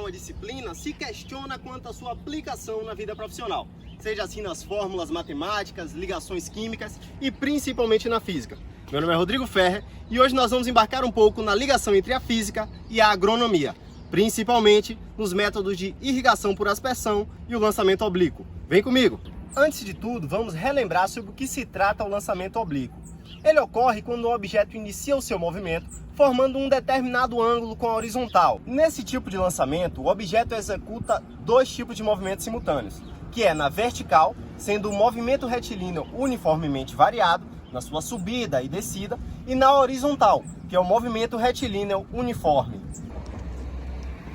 uma disciplina, se questiona quanto à sua aplicação na vida profissional, seja assim nas fórmulas matemáticas, ligações químicas e principalmente na física. Meu nome é Rodrigo Ferrer e hoje nós vamos embarcar um pouco na ligação entre a física e a agronomia, principalmente nos métodos de irrigação por aspersão e o lançamento oblíquo. Vem comigo! Antes de tudo, vamos relembrar sobre o que se trata o lançamento oblíquo. Ele ocorre quando o objeto inicia o seu movimento, formando um determinado ângulo com a horizontal. Nesse tipo de lançamento, o objeto executa dois tipos de movimentos simultâneos, que é na vertical, sendo o movimento retilíneo uniformemente variado, na sua subida e descida, e na horizontal, que é o movimento retilíneo uniforme.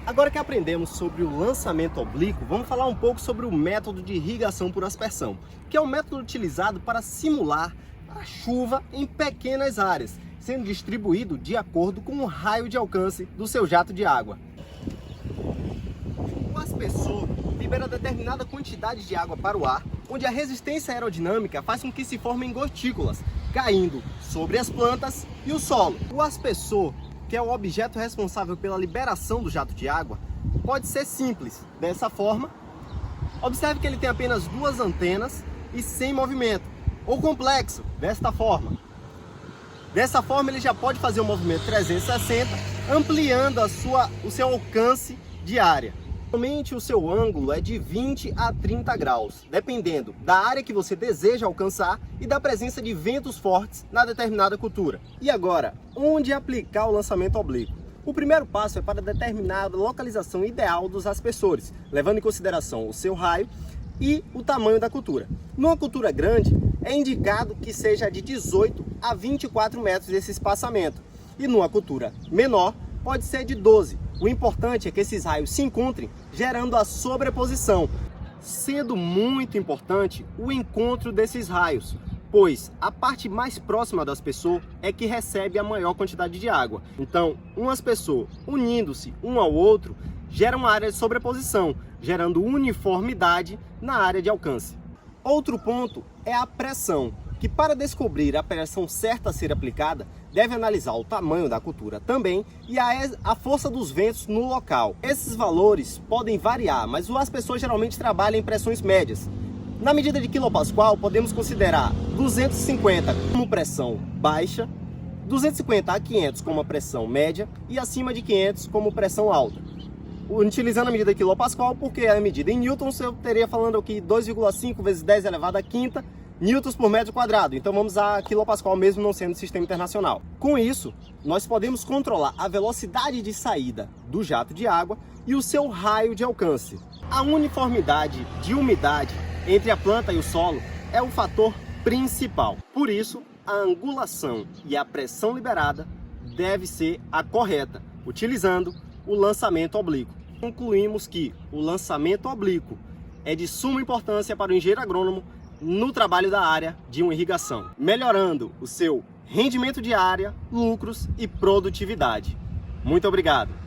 Agora que aprendemos sobre o lançamento oblíquo, vamos falar um pouco sobre o método de irrigação por aspersão, que é um método utilizado para simular a chuva em pequenas áreas, sendo distribuído de acordo com o raio de alcance do seu jato de água. O aspersor libera determinada quantidade de água para o ar, onde a resistência aerodinâmica faz com que se formem gotículas, caindo sobre as plantas e o solo. O aspersor, que é o objeto responsável pela liberação do jato de água, pode ser simples, dessa forma. Observe que ele tem apenas duas antenas e sem movimento, ou complexo, desta forma. Dessa forma ele já pode fazer um movimento 360, ampliando o seu alcance de área. Normalmente o seu ângulo é de 20 a 30 graus, dependendo da área que você deseja alcançar e da presença de ventos fortes na determinada cultura. E agora, onde aplicar o lançamento oblíquo? O primeiro passo é para determinar a localização ideal dos aspersores, levando em consideração o seu raio e o tamanho da cultura. Numa cultura grande, é indicado que seja de 18 a 24 metros esse espaçamento, e numa cultura menor, pode ser de 12. O importante é que esses raios se encontrem, gerando a sobreposição, sendo muito importante o encontro desses raios, pois a parte mais próxima do aspersor é que recebe a maior quantidade de água. Então, um aspersor unindo-se um ao outro gera uma área de sobreposição, gerando uniformidade na área de alcance. Outro ponto é a pressão, que para descobrir a pressão certa a ser aplicada, deve analisar o tamanho da cultura também e a força dos ventos no local. Esses valores podem variar, mas o aspersor geralmente trabalha em pressões médias. Na medida de quilopascal, podemos considerar 250 como pressão baixa, 250 a 500 como a pressão média e acima de 500 como pressão alta. Utilizando a medida de quilopascal, porque a medida em newtons, eu teria falando aqui 2,5 vezes 10 elevado a quinta newtons por metro quadrado. Então vamos a quilopascal mesmo não sendo sistema internacional. Com isso, nós podemos controlar a velocidade de saída do jato de água e o seu raio de alcance. A uniformidade de umidade entre a planta e o solo é o fator principal. Por isso, a angulação e a pressão liberada deve ser a correta, utilizando o lançamento oblíquo. Concluímos que o lançamento oblíquo é de suma importância para o engenheiro agrônomo no trabalho da área de uma irrigação, melhorando o seu rendimento de área, lucros e produtividade. Muito obrigado!